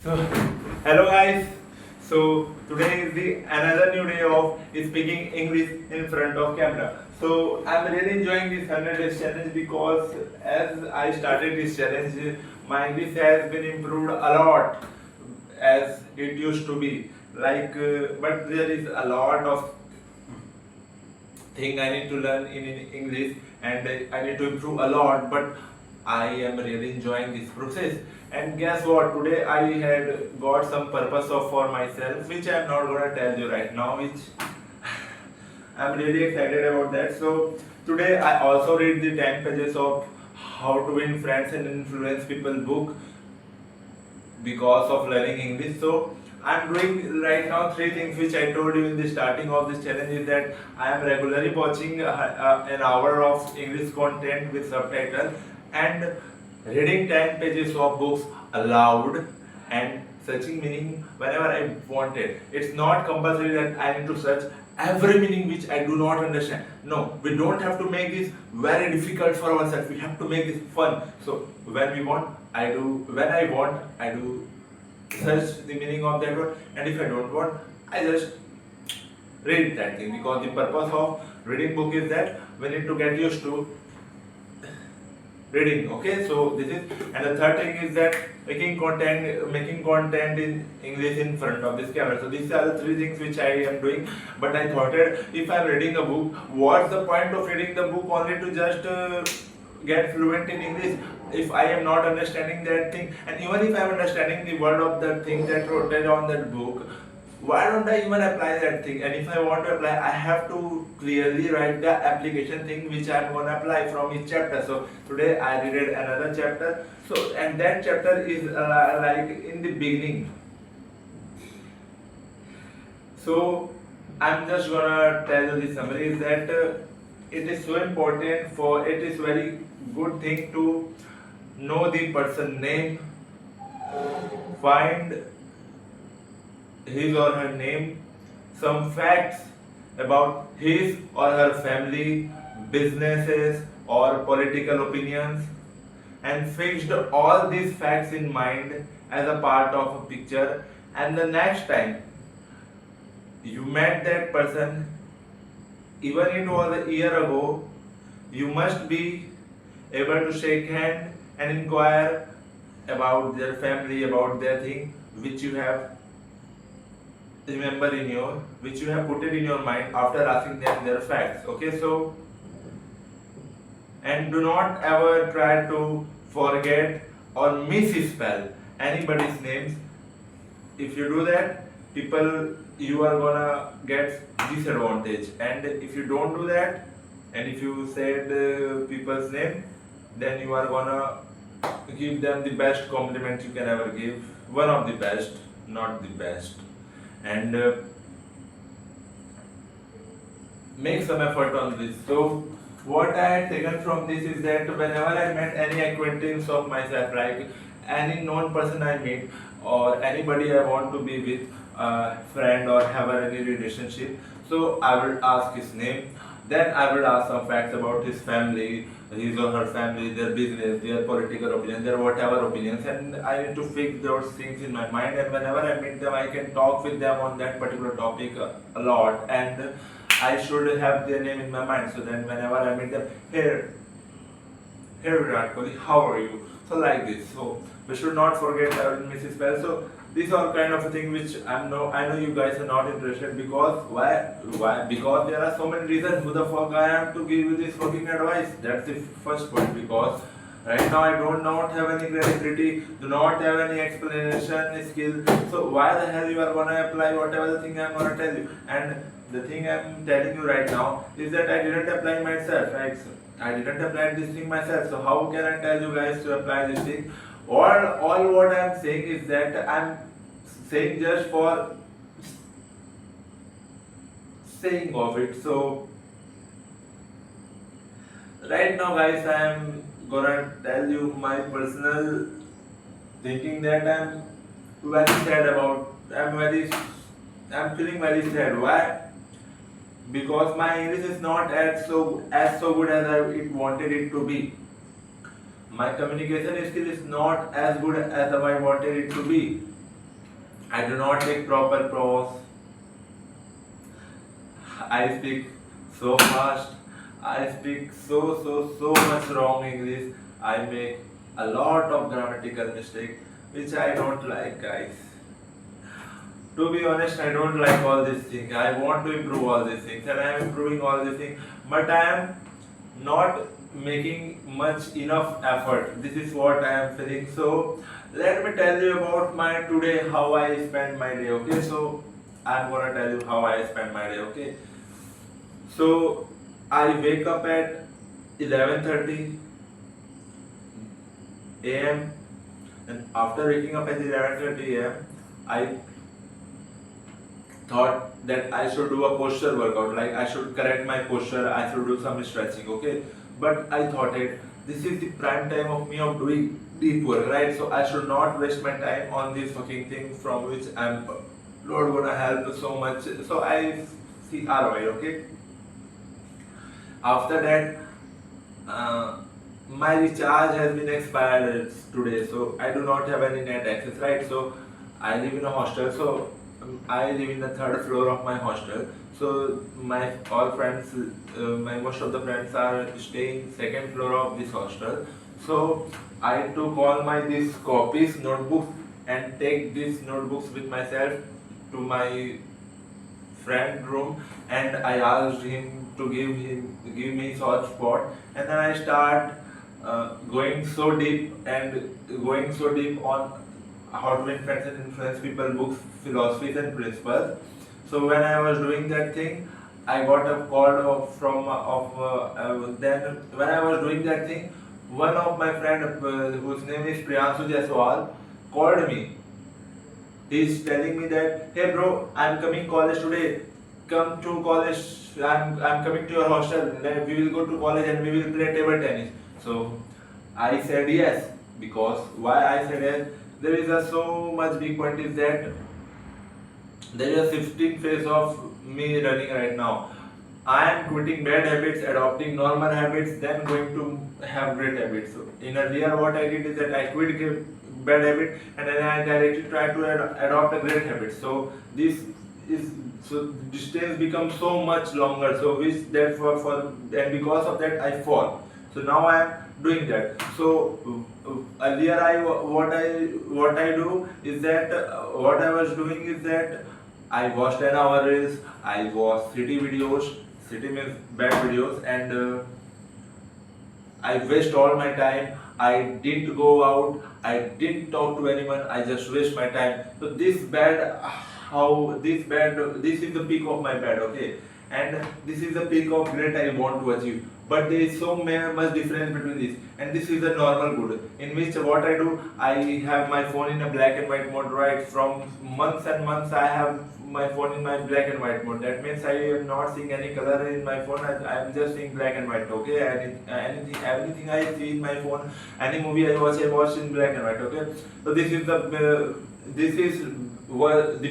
So, hello guys. So today is the another new day of speaking English in front of camera. So I'm really enjoying this 100 days challenge because as I started this challenge, my English has been improved a lot as it used to be. But there is a lot of thing I need to learn in English and I need to improve a lot. But I am really enjoying this process. And guess what? Today I had got some purpose of for myself, which I am not gonna tell you right now. Which I'm really excited about that. So today I also read the 10 pages of How to Win Friends and Influence People book because of learning English. So I'm doing right now three things which I told you in the starting of this challenge is that I am regularly watching an hour of English content with subtitle and reading 10 pages of books aloud and searching meaning whenever I wanted. It's not compulsory that I need to search every meaning which I do not understand. No, we don't have to make this very difficult for ourselves. We have to make this fun. So when we want, I do. When I want, I do search the meaning of that word. And if I don't want, I just read that thing because the purpose of reading book is that we need to get used to reading. Okay, so this is, and the third thing is that making content in English in front of this camera. So these are the three things which I am doing. But I thought that if I'm reading a book, what's the point of reading the book only to just get fluent in English if I am not understanding that thing, and even if I am understanding the word of that thing that wrote on that book, why don't I even apply that thing? And if I want to apply, I have to clearly write the application thing which I'm gonna apply from each chapter. So today I read another chapter. So and that chapter is like in the beginning. So I'm just gonna tell you the summary is that it is so important for it is very good thing to know the person name, find his or her name, some facts about his or her family, businesses, or political opinions, and fixed all these facts in mind as a part of a picture. And the next time you met that person, even it was a year ago, you must be able to shake hand and inquire about their family, about their thing which you have remember in your which you have put it in your mind after asking them their facts. Okay, so and do not ever try to forget or misspell anybody's names. If you do that, people you are gonna get disadvantage. And if you don't do that, and if you said people's name, then you are gonna give them the best compliment you can ever give. One of the best, not the best. And make some effort on this. So what I had taken from this is that whenever I met any acquaintance of myself, like any known person I meet or anybody I want to be with, friend or have any relationship, so I will ask his name. Then I will ask some facts about his family, his or her family, their business, their political opinions, their whatever opinions, and I need to fix those things in my mind. And whenever I meet them, I can talk with them on that particular topic a lot, and I should have their name in my mind. So then, whenever I meet them, here Virat Kohli, how are you? So like this. So we should not forget Mrs. Bell. So these are kind of a thing which I know you guys are not interested because why? Because there are so many reasons. Who the fuck I am to give you this fucking advice? That's the first point. Because right now I don't not have any credibility, do not have any explanation skill. So why the hell you are gonna apply whatever the thing I'm gonna tell you? And the thing I'm telling you right now is that I didn't apply myself, right? So I didn't apply this thing myself. So how can I tell you guys to apply this thing? All what I'm saying is that I'm saying just for saying of it. So right now guys I'm gonna tell you my personal thinking that I'm feeling very sad. Why? Because my English is not as so good as it wanted it to be. My communication skill is not as good as I wanted it to be. I do not take proper pros. I speak so fast. I speak so much wrong English. I make a lot of grammatical mistake, which I don't like, guys. To be honest, I don't like all these things. I want to improve all these things, and I am improving all these things. But I am not making much enough effort. This is what I am feeling. So let me tell you about my today, how I spend my day. Okay, so I'm gonna tell you how I spend my day. Okay, so I wake up at 11:30 a.m. and after waking up at 11:30 a.m. I thought that I should do a posture workout, like I should correct my posture, I should do some stretching, okay? But I thought it, this is the prime time of me of doing deep work, right? So I should not waste my time on this fucking thing from which I'm not gonna help so much. So I see ROI, okay? After that, my recharge has been expired today, so I do not have any net access, right? So I live in a hostel, so I live in the third floor of my hostel. So my all friends, my most of the friends are staying second floor of this hostel. So I took all my these copies, notebooks, and take these notebooks with myself to my friend room, and I asked him to give me his hotspot, and then I start going so deep on how to influence and influence people books, philosophies and principles. So when I was doing that thing, I got a call then when I was doing that thing, one of my friend whose name is Priyanshu Jaiswal called me. He's telling me that, hey bro, I'm coming college today. Come to college. I'm coming to your hostel. We will go to college and we will play table tennis. So I said yes, because why I said yes? There is a so much big point is that there is a shifting phase of me running right now. I am quitting bad habits, adopting normal habits, then going to have great habits. So in a year, what I did is that I quit bad habit and then I directly try to adopt a great habit. So this is so distance becomes so much longer. So which therefore for and because of that I fall. So now I am doing that. So earlier what I do is that what I was doing is that I watched 10 hour reels, I watched city videos, city means bad videos, and I waste all my time. I didn't go out. I didn't talk to anyone. I just waste my time. So this is the peak of my bad, okay? And this is the peak of great I want to achieve. But there is so much difference between this, and this is the normal good. In which what I do, I have my phone in a black and white mode. Right from months and months, I have my phone in my black and white mode. That means I am not seeing any color in my phone. I am just seeing black and white. Okay, everything I see in my phone, any movie I watch in black and white. Okay, so this is the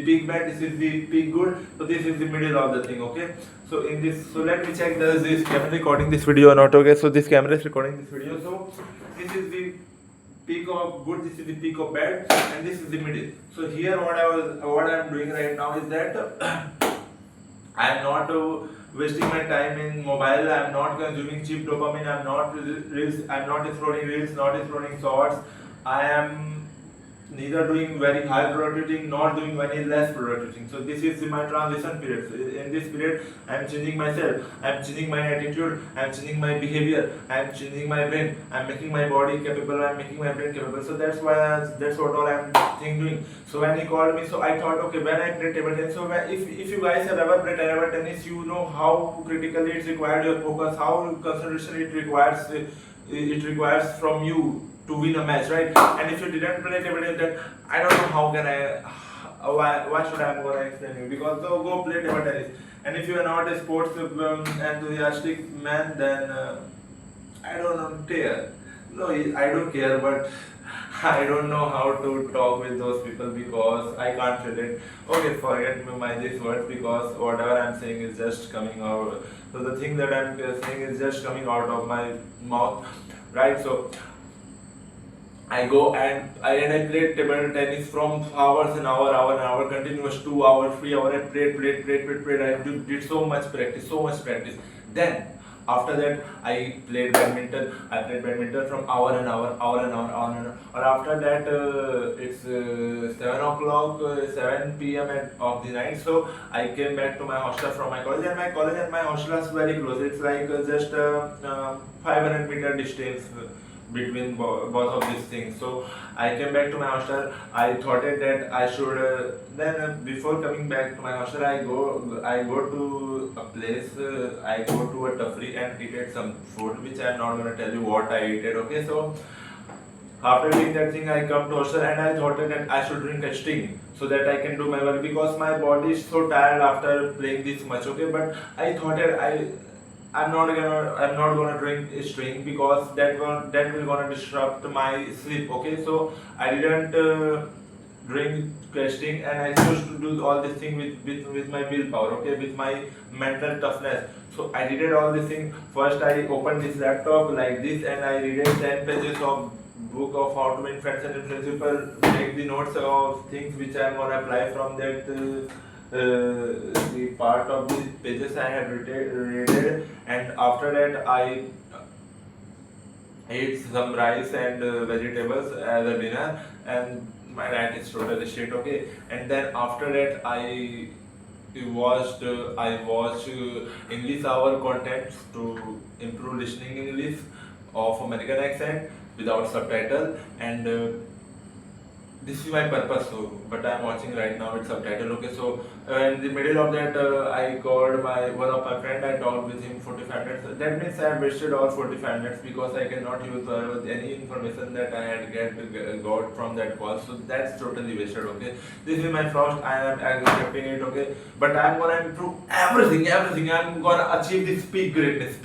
peak bad. This is the peak good. So this is the middle of the thing. Okay, so in this, so let me check. Does this camera recording this video or not? Okay, so this camera is recording this video. So this is the peak of good, this is the peak of bad, and this is the middle. So here what I am doing right now is that I am not wasting my time in mobile. I am not consuming cheap dopamine. I am not reels. I am not scrolling reels, not scrolling shorts. I am neither doing very high productivity nor doing very less productivity. So this is my transition period. So in this period, I am changing myself. I am changing my attitude. I am changing my behavior. I am changing my brain. I am making my body capable. I am making my brain capable. So that's what all I am doing. So when he called me, so I thought, okay, when I play table tennis, so if you guys have ever played table tennis, you know how critically it's required your focus, how concentration it requires from you to win a match, right? And if you didn't play table tennis, then I don't know how can I, why should I go and explain you? Because go play table tennis. And if you are not a sports enthusiastic man, then I don't know, care. No, I don't care, but I don't know how to talk with those people because I can't relate. Okay, forget my these words because whatever I'm saying is just coming out. So the thing that I'm saying is just coming out of my mouth, right? So I go and I played table tennis from hour and hour, continuous 2 hours, 3 hours. I played. I did so much practice. Then after that, I played badminton. I played badminton from hour and hour. Or after that, it's 7 o'clock, 7 p.m. Of the night. So I came back to my hostel from my college, and my hostel is very close. It's like just 500-meter distance between both of these things. So I came back to my hostel. I thought that I should then before coming back to my hostel, I go to a place. I go to a Tafri and eat some food, which I'm not gonna tell you what I ate. Okay, so after doing that thing, I come to hostel and I thought that I should drink a sting so that I can do my work because my body is so tired after playing this much. Okay, but I thought that I'm not gonna drink a string because that will gonna disrupt my sleep. Okay, so I didn't drink sting and I chose to do all this thing with my willpower. Okay, with my mental toughness. So I did all this thing. First I opened this laptop like this and I read 10 pages of book of how to win friends and principal. Take the notes of things which I'm gonna apply from that. The part of the pages I had read, and after that I ate some rice and vegetables as a dinner, and my diet is totally shit. Okay, and then after that I watched English hour contents to improve listening English of American accent without subtitle, and this is my purpose. So but I'm watching right now with subtitle. Okay, so in the middle of that, I called my one of my friend. I talked with him 45 minutes. That means I wasted all 45 minutes because I cannot use any information that I had got from that call. So that's totally wasted. Okay, this is my first. I am accepting it. Okay, but I'm gonna improve everything. I'm gonna achieve this peak greatness,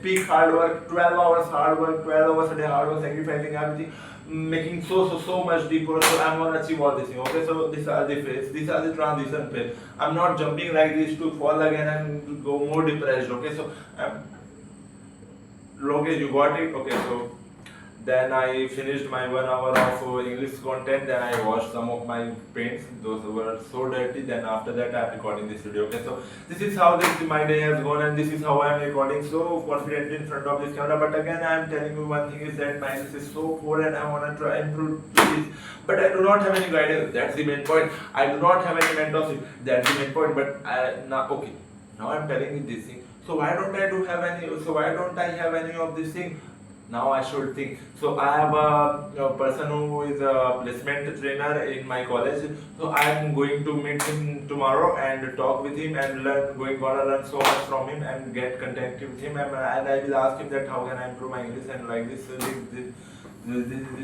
peak hard work, 12 hours hard work, 12 hours a day hard work, sacrificing everything, making so much deeper. So I'm gonna achieve all this thing. Okay, so these are the phase, these are the transition phase. I'm not jumping like this to fall again and go more depressed. Okay, so okay, you got it. Okay, so then I finished my 1 hour of English content. Then I washed some of my paints; those were so dirty. Then after that, I'm recording this video. Okay, so this is how my day has gone, and this is how I'm recording so confidently in front of this camera. But again, I'm telling you one thing is that my English is so poor, and I wanna try and improve this. But I do not have any guidance. That's the main point. I do not have any mentorship. That's the main point. But now, okay, now I'm telling you this thing. So why don't I do have any? So why don't I have any of this thing? Now I should think. So I have a person who is a placement trainer in my college. So I am going to meet him tomorrow and talk with him and gonna learn so much from him and get connected with him, and I will ask him that how can I improve my English and like this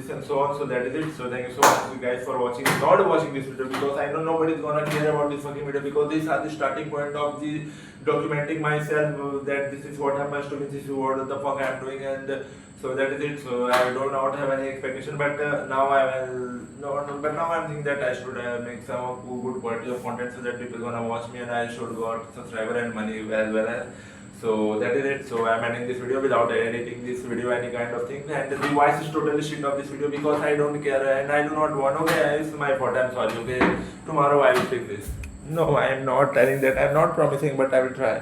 and so on. So that is it. So thank you so much you guys for watching. Not watching this video because I know nobody's gonna care about this fucking video because these are the starting point of the documenting myself, that this is what happens to me, this is what the fuck I'm doing, and so that is it. So I do not have any expectation, but now I will but now I'm thinking that I should make some good quality of content so that people gonna watch me and I should got subscriber and money as well as. So that is it. So I'm ending this video without editing this video any kind of thing, and the voice is totally shit of this video because I don't care and I do not want. Okay, it's my fault. I'm sorry. Okay, tomorrow I will fix this. No, I am not telling that. I'm not promising, but I will try.